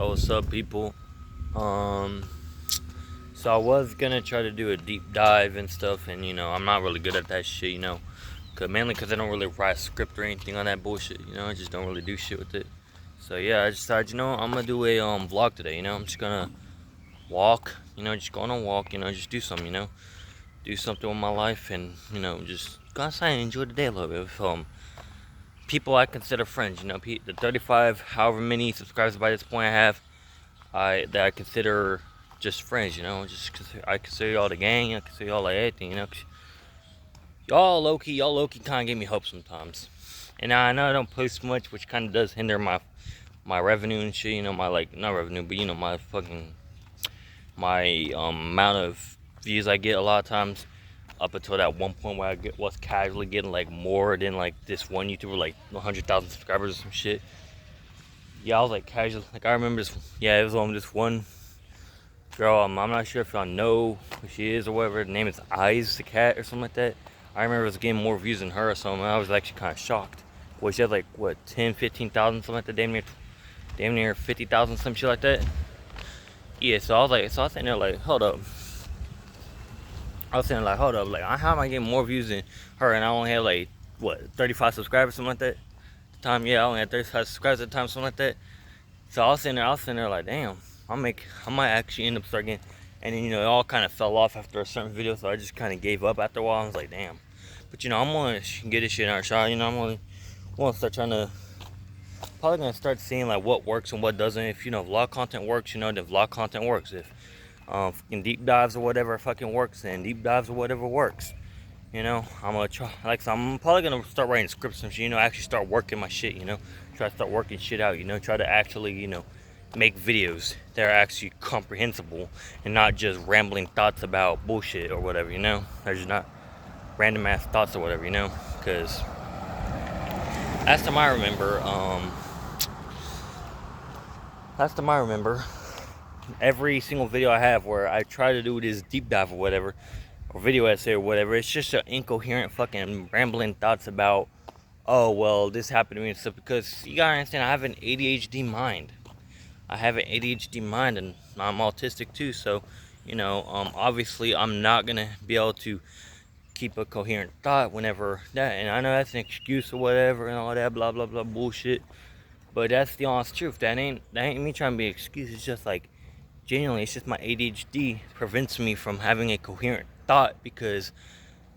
Oh, what's up, people? Um, so I was gonna try to do a deep dive and stuff, and I'm not really good at that shit, mainly because I don't really write a script or anything on that bullshit, I just don't really do shit with it. So yeah, I decided, I'm gonna do a vlog today, I'm just gonna walk, just go on a walk, just do something, do something with my life, and just go outside and enjoy the day a little bit with people I consider friends, the 35, however many subscribers by this point I have. I consider just friends, I consider y'all the gang, I consider y'all like everything, 'cause y'all low key kind of give me hope sometimes. And I know I don't post much, which kind of does hinder my revenue and shit, my like not revenue, but my amount of views I get a lot of times. Up until that one point where was casually getting like more than like this one YouTuber, like 100,000 subscribers or some shit. Yeah, I was like casual. Like I remember this. Yeah, it was on this one girl. I'm not sure if y'all know who she is or whatever. Her name is Eyes the Cat or something like that. I remember it was getting more views than her or something. I was actually kind of shocked. Well, she had like what 10, 15,000 something like that. Damn near 50,000, some shit like that. Yeah, so I was sitting there like, hold up. Like, how am I getting more views than her? And I only had like what 35 subscribers, something like that. At the time, yeah, I only had 35 subscribers at the time, something like that. So I was sitting there like, damn, I might actually end up starting. And then it all kind of fell off after a certain video, so I just kind of gave up after a while. I was like, damn. But I'm gonna get this shit in our shot. I'm gonna start trying to, probably gonna start seeing like what works and what doesn't. If vlog content works, then vlog content works. If fucking deep dives or whatever fucking works, then deep dives or whatever works. I'm gonna try, so I'm probably gonna start writing scripts and shit, actually start working my shit, try to start working shit out, try to actually, make videos that are actually comprehensible and not just rambling thoughts about bullshit or whatever, they're just not random ass thoughts or whatever, because last time I remember, every single video I have where I try to do this deep dive or whatever, or video essay or whatever, it's just an incoherent fucking rambling thoughts about, oh well, this happened to me and stuff. Because you gotta understand, I have an ADHD mind. And I'm autistic too. So, obviously, I'm not gonna be able to keep a coherent thought whenever that. And I know that's an excuse or whatever and all that blah blah blah bullshit. But that's the honest truth. That ain't me trying to be an excuse. It's just like, genuinely, it's just my ADHD prevents me from having a coherent thought, because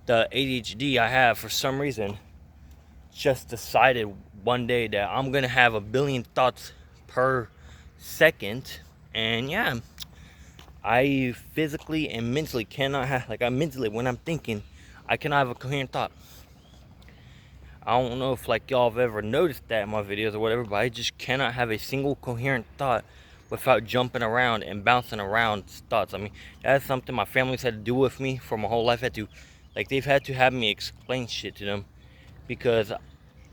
the ADHD I have, for some reason, just decided one day that I'm gonna have a billion thoughts per second. And yeah, I physically and mentally cannot have, like, I mentally, when I'm thinking, I cannot have a coherent thought. I don't know if like y'all have ever noticed that in my videos or whatever, but I just cannot have a single coherent thought without jumping around and bouncing around thoughts. I mean, that's something my family's had to do with me for my whole life. They've had to have me explain shit to them, because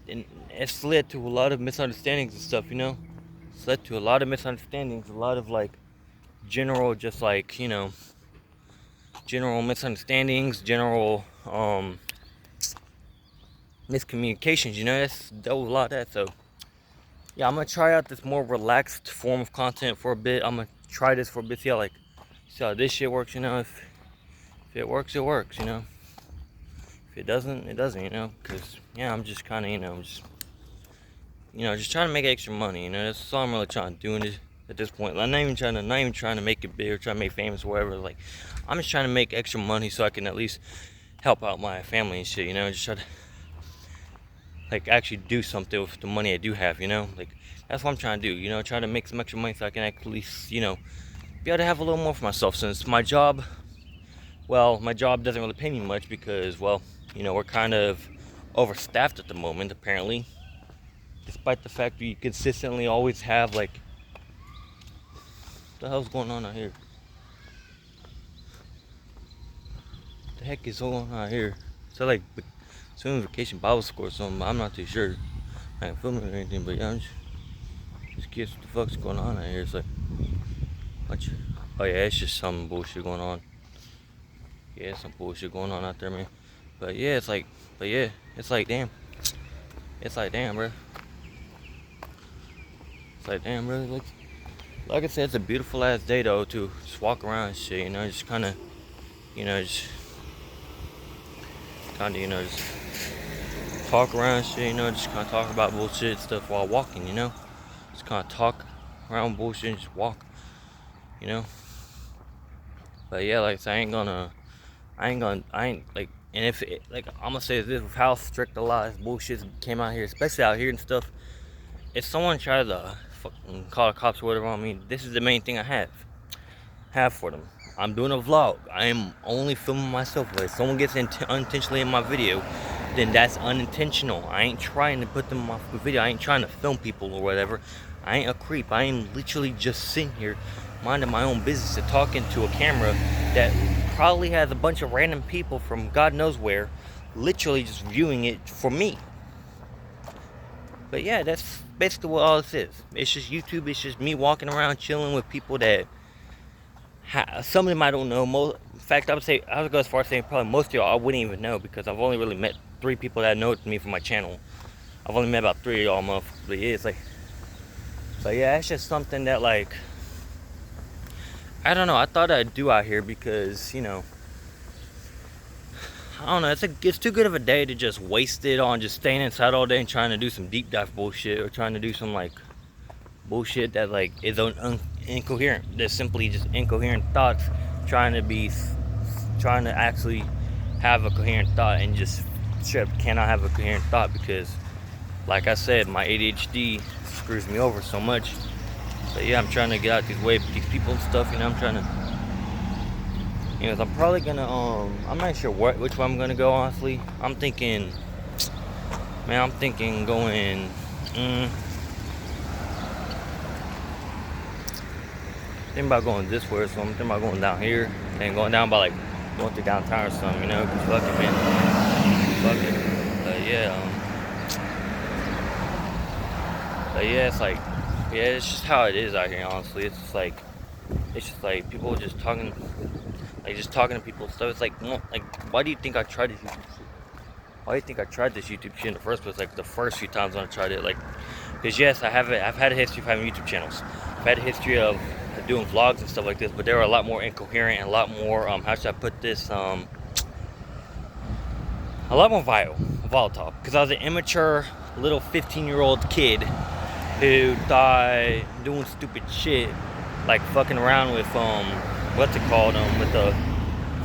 it's led to a lot of misunderstandings and stuff, It's led to a lot of misunderstandings, a lot of like general, just like, general misunderstandings, general miscommunications, that's dealt with a lot of that. So yeah, I'm gonna try out this more relaxed form of content for a bit. I'm gonna try this for a bit, see how this shit works, if it works, it works, if it doesn't, it doesn't, because yeah, I'm just kind of, just trying to make extra money, that's all I'm really trying to do in this, at this point. I'm not even trying to make it big or trying to make famous or whatever. Like, I'm just trying to make extra money so I can at least help out my family and shit, just try to like actually do something with the money I do have, like that's what I'm trying to do, try to make some extra money so I can at least, be able to have a little more for myself. Since my job doesn't really pay me much, because, well, we're kind of overstaffed at the moment, apparently, despite the fact that you consistently always have like, what the hell's going on out here? What the heck is going on out here? So like Swimming Vacation Bible School or something, I'm not too sure. I ain't filming or anything, but yeah, I'm just curious what the fuck's going on out here. It's like, oh yeah, it's just some bullshit going on. Yeah, some bullshit going on out there, man. But yeah, it's like damn. It's like damn, bro. Like, like I said, it's a beautiful ass day though to just walk around and shit, you know, just kind of, you know, just kind of, you know, just talk around and shit, you know, just kind of talk about bullshit stuff while walking, you know, just kind of talk around bullshit and just walk, you know. But yeah, like I said, I ain't like, and if it, like I'm gonna say this, with how strict a lot of bullshit came out here, especially out here and stuff. If someone tries to fucking call the cops or whatever on me, this is the main thing I have for them. I'm doing a vlog. I am only filming myself. But if someone gets unintentionally in my video, then that's unintentional. I ain't trying to put them in my video. I ain't trying to film people or whatever. I ain't a creep. I am literally just sitting here minding my own business and talking to a camera that probably has a bunch of random people from God knows where literally just viewing it for me. But yeah, that's basically what all this is. It's just YouTube. It's just me walking around chilling with people that some of them I don't know. In fact, I would go as far as saying probably most of y'all I wouldn't even know, because I've only really met 3 people that know me from my channel. I've only met about 3 of y'all motherfuckers. It's like, but yeah, it's just something that, like, I don't know, I thought I'd do out here because, you know, I don't know, it's too good of a day to just waste it on just staying inside all day and trying to do some deep dive bullshit, or trying to do some like bullshit that like is incoherent. There's simply just incoherent thoughts, trying to actually have a coherent thought, and just straight up cannot have a coherent thought because, like I said, my ADHD screws me over so much. But yeah, I'm trying to get out these way with these people and stuff, you know. I'm trying to, you know, I'm probably gonna I'm not sure which one I'm gonna go, honestly. I'm thinking going thinking about going this way, so I'm thinking about going down here and going down by like going to downtown or something, you know, cause fuck it, man. Fuck it. But yeah, it's like, yeah, it's just how it is out here, honestly. It's just like people just talking to people and stuff. It's like, why do you think I tried this YouTube shit? Why do you think I tried this YouTube shit in the first place? Like the first few times when I tried it, like, because yes, I've had a history of having YouTube channels. I've had a history of doing vlogs and stuff like this, but they were a lot more incoherent and a lot more, how should I put this, a lot more volatile. Because I was an immature little 15-year-old kid who thought doing stupid shit, like fucking around with what's it called, with the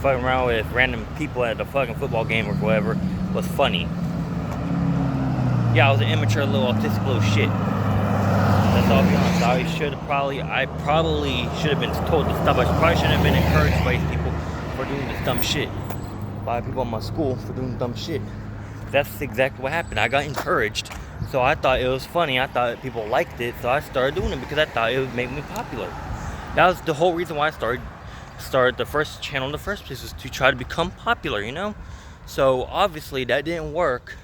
fucking around with random people at a fucking football game or whatever, was funny. Yeah, I was an immature little autistic little shit. That's all. I'll be honest. I probably should have been told to stop. I probably shouldn't have been encouraged by people for doing this dumb shit. By people in my school for doing dumb shit. That's exactly what happened. I got encouraged. So I thought it was funny. I thought people liked it. So I started doing it because I thought it would make me popular. That was the whole reason why I started the first channel in the first place, was to try to become popular, you know? So obviously that didn't work.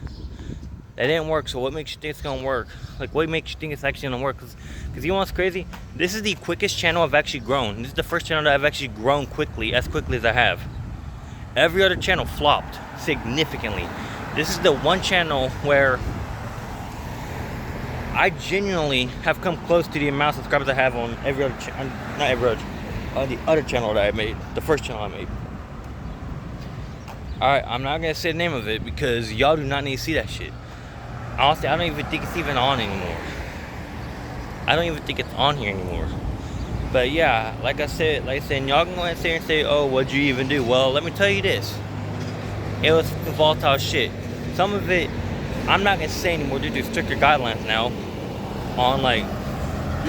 So what makes you think it's gonna work? Like, what makes you think it's actually gonna work? Because you know what's crazy? This is the quickest channel I've actually grown. This is the first channel that I've actually grown as quickly as I have. Every other channel flopped significantly. This is the one channel where I genuinely have come close to the amount of subscribers I have on on the other channel that I made, the first channel I made. Alright, I'm not gonna say the name of it because y'all do not need to see that shit. Honestly, I don't even think it's even on anymore. I don't even think it's on here anymore. But yeah, like I said, y'all can go ahead and sit here and say, oh, what'd you even do? Well, let me tell you this. It was volatile shit. Some of it, I'm not gonna say anymore due to stricter guidelines now. Due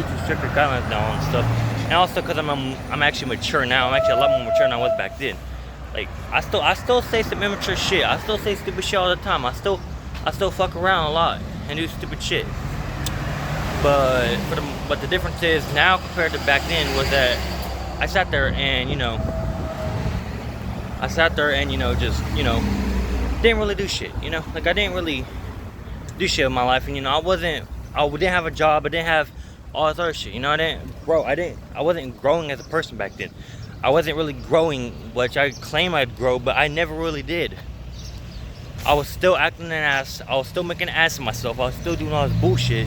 to stricter guidelines now on stuff. And also because I'm actually mature now. I'm actually a lot more mature than I was back then. Like, I still say some immature shit. I still say stupid shit all the time. I still fuck around a lot and do stupid shit. But the difference is now compared to back then was that I sat there and just didn't really do shit. Like, I didn't really do shit in my life, and I didn't have a job. I didn't have all this other shit. I didn't grow. I wasn't growing as a person back then. I wasn't really growing, which I claim I'd grow, but I never really did. I was still acting an ass. I was still making an ass of myself. I was still doing all this bullshit.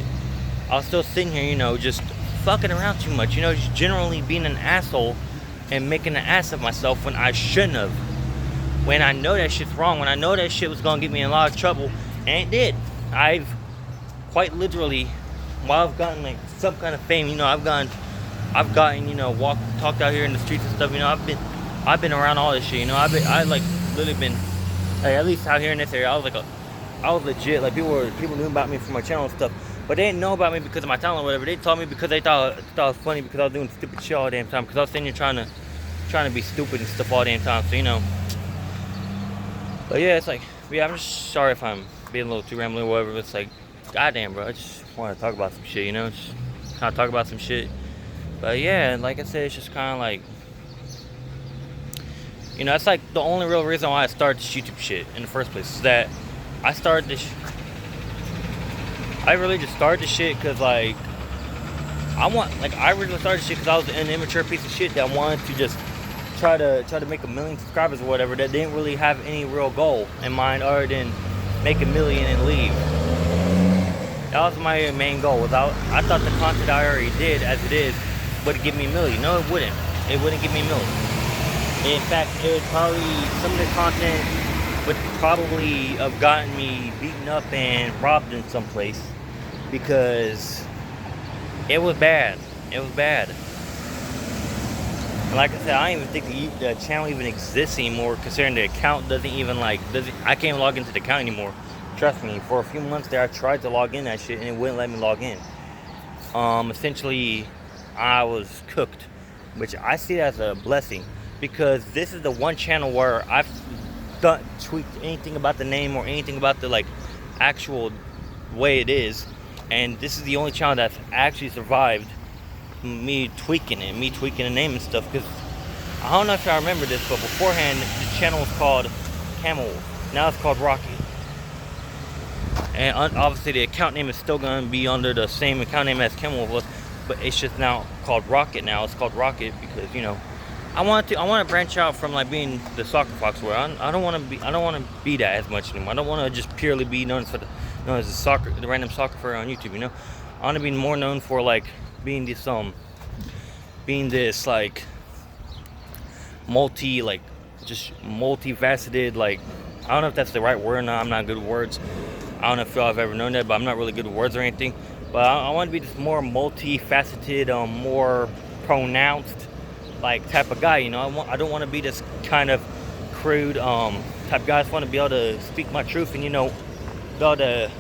I was still sitting here, just fucking around too much, just generally being an asshole and making an ass of myself when I shouldn't have. When I know that shit's wrong, when I know that shit was gonna get me in a lot of trouble, and it did. I've quite literally, while I've gotten like some kind of fame, I've gotten, talked out here in the streets and stuff. I've been around all this shit. I like literally been, like, at least out here in this area, I was legit. Like people knew about me from my channel and stuff, but they didn't know about me because of my talent or whatever. They told me because they thought it was funny because I was doing stupid shit all the damn time. Because I was sitting here trying to be stupid and stuff all the damn time. So But yeah, it's like, yeah, I'm just sorry if I'm being a little too rambling or whatever. But it's like, goddamn, bro, I just want to talk about some shit, just kind of talk about some shit. But yeah, like I said, it's just kind of like, it's like the only real reason why I started this YouTube shit in the first place is that I really just started this shit because, like, I really started this shit because I was an immature piece of shit that wanted to just try to make 1 million subscribers or whatever, that didn't really have any real goal in mind other than make 1 million and leave. That was my main goal. I thought the content I already did as it is would give me 1 million. No, it wouldn't. It wouldn't give me 1 million. In fact, it would probably, some of the content would probably have gotten me beaten up and robbed in some place because it was bad. It was bad. And like I said, I don't even think the channel even exists anymore, considering the account I can't even log into the account anymore. Trust me, for a few months there, I tried to log in that shit and it wouldn't let me log in. Essentially, I was cooked, which I see it as a blessing, because this is the one channel where I've tweaked anything about the name or anything about the actual way it is, and this is the only channel that's actually survived me tweaking the name and stuff. Because I don't know if y'all remember this, but beforehand the channel was called Camel. Now it's called Rocket. And obviously the account name is still going to be under the same account name as Camel was, but it's just now called Rocket. Now it's called Rocket because I want to branch out from being the soccer fox, where I don't want to be that as much anymore. I don't want to just purely be known as the random soccer furry on YouTube. I want to be more known for being this multifaceted, I don't know if that's the right word or not. I'm not good with words. I don't know if y'all have ever known that, but I'm not really good with words or anything. But I want to be this more multifaceted, more pronounced type of guy. I don't want to be this kind of crude type guy. I just want to be able to speak my truth and be able to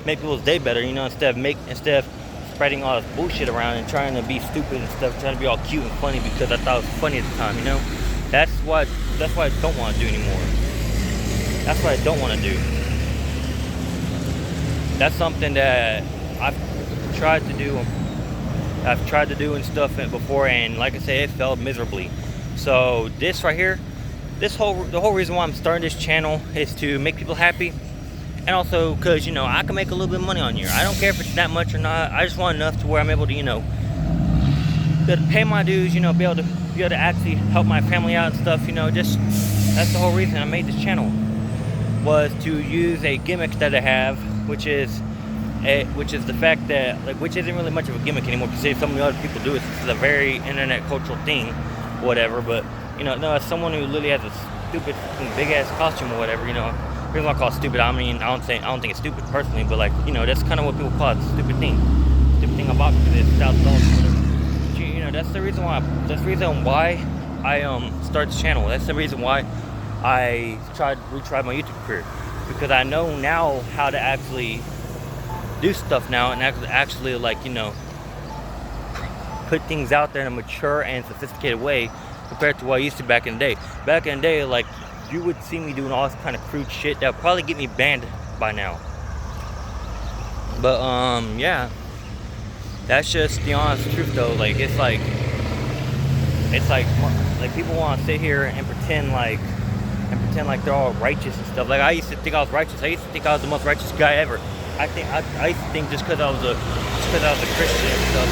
make people's day better. Instead of spreading all this bullshit around and trying to be stupid and stuff, trying to be all cute and funny because I thought it was funny at the time. That's what I don't want to do anymore. That's what I don't want to do. That's something that I've tried to do and stuff before, and like I said, it failed miserably. So this right here, the whole reason why I'm starting this channel is to make people happy, and also because I can make a little bit of money on here. I don't care if it's that much or not. I just want enough to where I'm able to be able to pay my dues, be able to actually help my family out and stuff. Just that's the whole reason I made this channel, was to use a gimmick that I have, which is the fact that which isn't really much of a gimmick anymore, because so many other people do it. This is a very internet cultural thing, whatever. But no, as someone who literally has a stupid big ass costume or whatever, the reason I call it stupid, I don't think it's stupid personally, but that's kind of what people call it, stupid thing I bought because it's $1,000 or whatever. But, that's the reason why I started this channel. That's the reason why I retried my YouTube career, because I know now how to actually do stuff now and actually put things out there in a mature and sophisticated way compared to what I used to back in the day. Back in the day, you would see me doing all this kind of crude shit that would probably get me banned by now. But yeah, that's just the honest truth though. It's people want to sit here and pretend like they're all righteous and stuff. I used to think I was righteous. I used to think I was the most righteous guy ever. I used to think just because I was a Christian and stuff,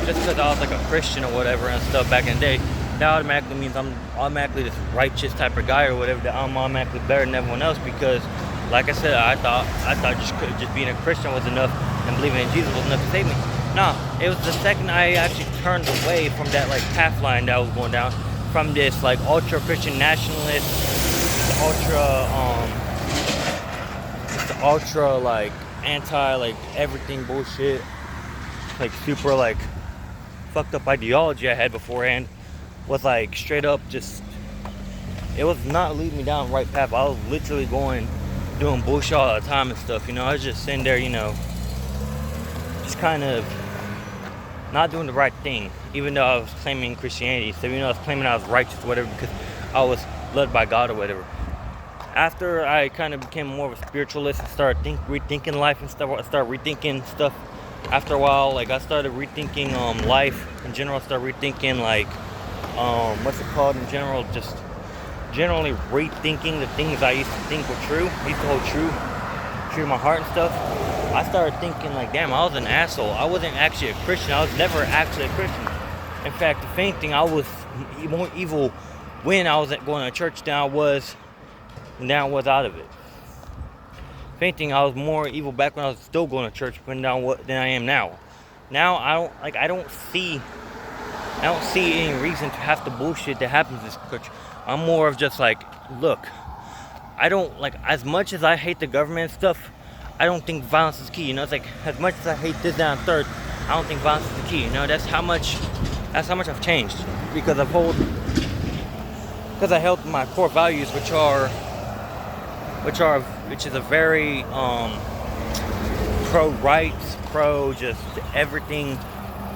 just because I was a Christian or whatever and stuff back in the day, that automatically means I'm automatically this righteous type of guy or whatever, that I'm automatically better than everyone else, because like I said, I thought just being a Christian was enough and believing in Jesus was enough to save me. No, it was the second I actually turned away from that like path line that I was going down, from this like ultra Christian nationalist, the ultra like anti like everything bullshit, like super like fucked up ideology I had beforehand, was like straight up just, it was not leading me down the right path. I was literally doing bullshit all the time and stuff, you know. I was just sitting there, you know, just kind of not doing the right thing, even though I was claiming Christianity. So, you know, I was claiming I was righteous or whatever because I was led by God or whatever. After I kind of became more of a spiritualist and started rethinking life and stuff, I started rethinking stuff. After a while, like I started rethinking life in general. I started rethinking like what's it called in general, just generally rethinking the things I used to think were true. I used to hold true to my heart and stuff. I started thinking like, damn, I was an asshole. I wasn't actually a Christian. I was never actually a Christian. In fact, if anything, I was more evil when I was going to church than I was out of it. If anything, I was more evil back when I was still going to church than I am now. Now I don't see any reason to have the bullshit that happens in this church. I'm more of just like, look, I don't like, as much as I hate the government and stuff, I don't think violence is key. You know, it's like, as much as I hate this, that, and third, I don't think violence is the key. You know, that's how much I've changed, because I held my core values, which is a very pro rights, pro just everything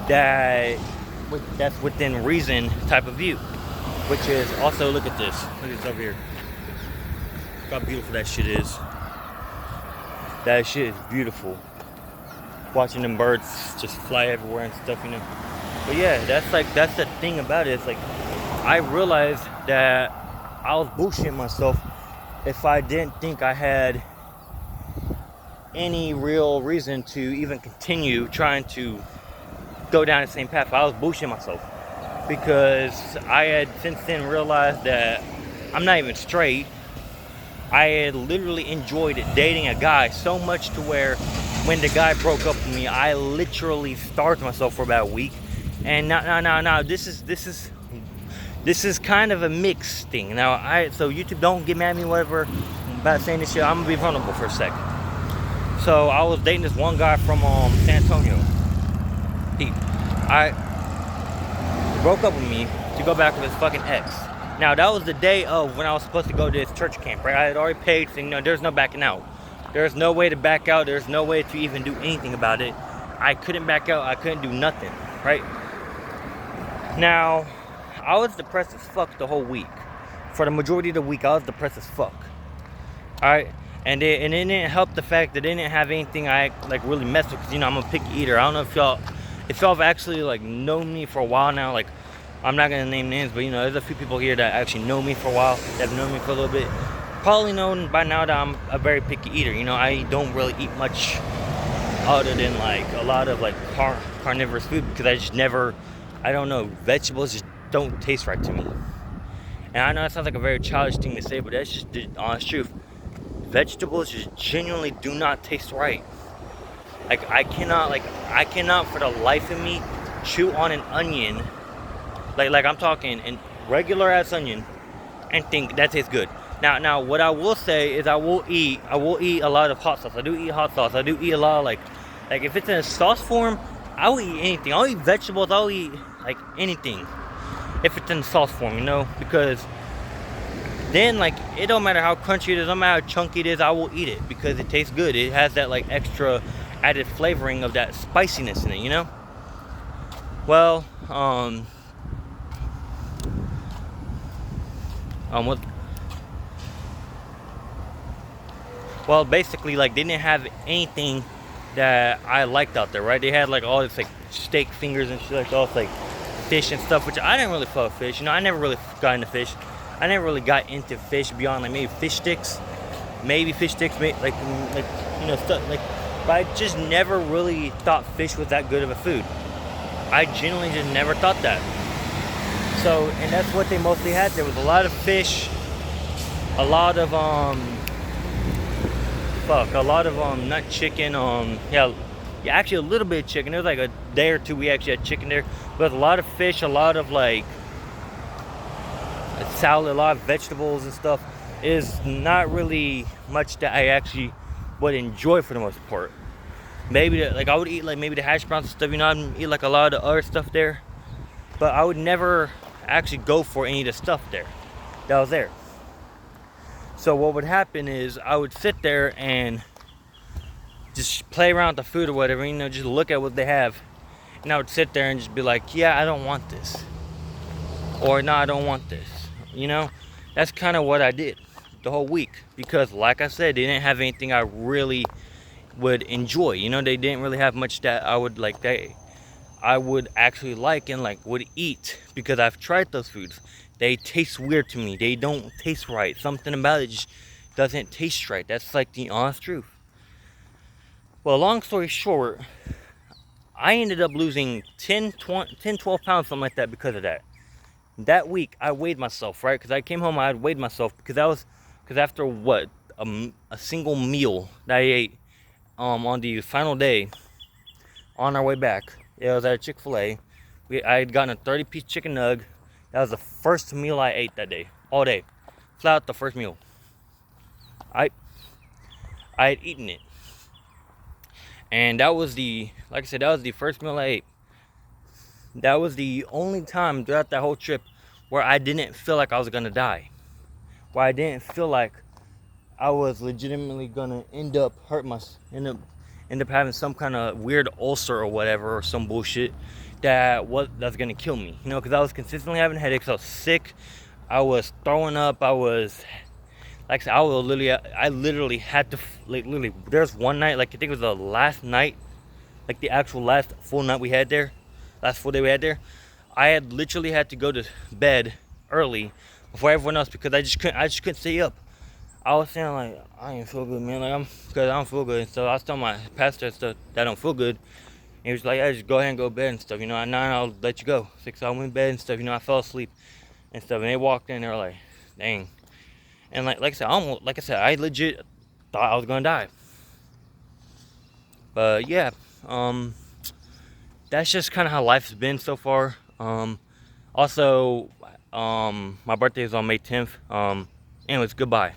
that's within reason type of view. Which is also, look at this over here. Look how beautiful that shit is. That shit is beautiful. Watching them birds just fly everywhere and stuff, you know. But yeah, that's the thing about it. It's like, I realized that I was bullshitting myself if I didn't think I had any real reason to even continue trying to go down the same path. I was bullshitting myself, because I had since then realized that I'm not even straight. I had literally enjoyed dating a guy so much to where when the guy broke up with me, I literally starved myself for about a week. And now this is kind of a mixed thing. So YouTube, don't get mad at me whatever about saying this shit. I'm gonna be vulnerable for a second. So I was dating this one guy from San Antonio. He broke up with me to go back with his fucking ex. Now, that was the day of when I was supposed to go to this church camp, right? I had already paid, so, you know, there's no backing out. There's no way to back out. There's no way to even do anything about it. I couldn't back out. I couldn't do nothing, right? Now, I was depressed as fuck the whole week. For the majority of the week, I was depressed as fuck. Alright? And it didn't help the fact that it didn't have anything I like really messed with, because, you know, I'm a picky eater. I don't know if y'all have actually like known me for a while now. Like, I'm not gonna name names, but, you know, there's a few people here that actually know me for a while, that have known me for a little bit. Probably known by now that I'm a very picky eater. You know, I don't really eat much other than like a lot of like carnivorous food, because I don't know, vegetables just don't taste right to me. And I know that sounds like a very childish thing to say, but that's just the honest truth. Vegetables just genuinely do not taste right. Like, I cannot for the life of me chew on an onion, like I'm talking a regular ass onion, and think that tastes good. Now what I will say is I will eat a lot of hot sauce. I do eat hot sauce. I do eat a lot of like if it's in a sauce form, I will eat anything. I'll eat vegetables. I'll eat like anything if it's in sauce form, you know, because then like it don't matter how crunchy it is, no matter how chunky it is, I will eat it because it tastes good. It has that like extra added flavoring of that spiciness in it, you know. Well, well, basically, like, they didn't have anything that I liked out there, right? They had like all this like steak fingers and shit, like all this like fish and stuff, which I didn't really fuck with fish. You know, I never really got into fish. I never really got into fish beyond like maybe fish sticks, like you know, stuff like. But I just never really thought fish was that good of a food. I genuinely just never thought that. So, and that's what they mostly had. There was a lot of fish, a lot of not chicken, Yeah, actually a little bit of chicken. It was like a day or two we actually had chicken there, but a lot of fish, a lot of like a salad, a lot of vegetables and stuff. Is not really much that I actually would enjoy for the most part. Maybe like I would eat like maybe the hash browns and stuff, you know, I'd eat like a lot of the other stuff there, but I would never actually go for any of the stuff there that was there. So what would happen is I would sit there and just play around with the food or whatever, you know, just look at what they have, and I would sit there and just be like, yeah, I don't want this, or no, I don't want this, you know. That's kind of what I did the whole week, because like I said, they didn't have anything I really would enjoy, you know. They didn't really have much that I would like, that I would actually like and like would eat, because I've tried those foods. They taste weird to me. They don't taste right. Something about it just doesn't taste right. That's like the honest truth. Well, long story short, I ended up losing 10, 12 pounds, something like that, because of that. That week, I weighed myself, right? Because I came home, I had weighed myself, because after what, a single meal that I ate on the final day, on our way back, it was at a Chick-fil-A. I had gotten a 30-piece chicken nug. That was the first meal I ate that day, all day. Flat out the first meal. I had eaten it. And that was like I said, that was the first meal I ate. That was the only time throughout that whole trip where I didn't feel like I was gonna die. Where I didn't feel like I was legitimately gonna end up having some kind of weird ulcer or whatever, or some bullshit that's gonna kill me. You know, because I was consistently having headaches. I was sick. I was throwing up. I was, like I said, I literally had to, like, literally, there's one night, like I think it was the last night, like the actual last full night we had there, last full day we had there, I had literally had to go to bed early before everyone else, because I just couldn't stay up. I was saying like, I ain't feel good, man, because I don't feel good. And so I was telling my pastor and stuff that I don't feel good. And he was like, I just go ahead and go to bed and stuff, you know, at 9 I'll let you go. 6 I went to bed and stuff, you know, I fell asleep and stuff. And they walked in, they were like, dang. And like I said, I legit thought I was gonna die. But yeah, that's just kind of how life's been so far. Also, my birthday is on May 10th. Anyways, goodbye.